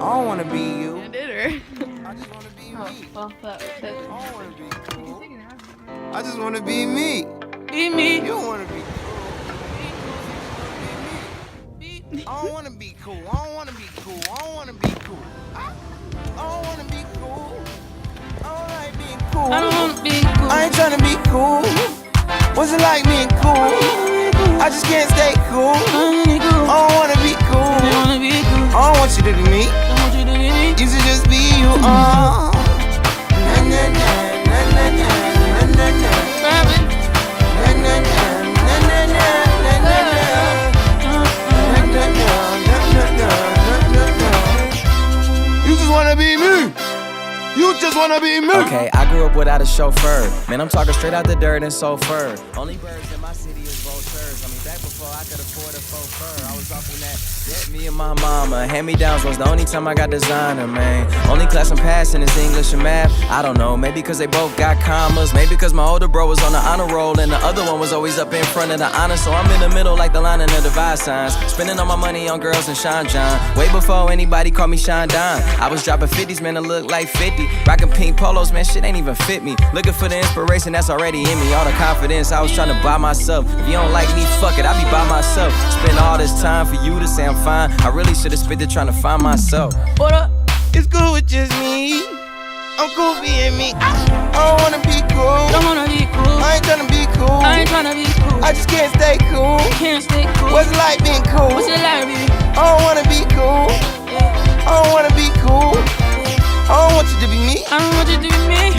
don't wanna be you. I did her. I just wanna be Oh, me. well, that. I don't wanna be cool. I just wanna be me. Be me. You don't wanna be cool. I don't wanna be cool. I don't wanna be cool. I don't wanna be cool. I don't wanna be cool. I don't like being cool. I don't wanna be cool. I ain't tryna be cool. What's it like being cool? I just can't stay cool. I don't wanna be cool. I don't want you to be me. You should just be you. Na na na na na na na na. Na na na na na na na na. You just wanna be me. You just wanna be me. Okay, I grew up without a chauffeur. Man, I'm talking straight out the dirt and so fur. Only birds in my city is vultures. I mean, back before I could afford a faux fur, I was off in that. Me and my mama, hand-me-downs was the only time I got designer, man. Only class I'm passing is English and math. I don't know, maybe cause they both got commas. Maybe cause my older bro was on the honor roll and the other one was always up in front of the honor. So I'm in the middle like the line in the divide signs. Spending all my money on girls and Sean John. Way before anybody called me Sean Don. I was dropping 50s, man, to look like 50. Rocking pink polos, man, shit ain't even fit me. Looking for the inspiration that's already in me. All the confidence I was trying to buy myself. If you don't like me, fuck it, I be by myself. Spend all this time for you to say I'm fine. I really should've spent it trying to find myself. What up? It's cool with just me. I'm cool being me. I don't wanna be cool. Don't wanna be cool. I ain't tryna be cool. I ain't tryna be cool. I just can't stay cool. Can't stay cool. What's it like being cool? What's it like, baby? I don't wanna be cool. I don't wanna be cool. I don't want you to be me. I don't want you to be me.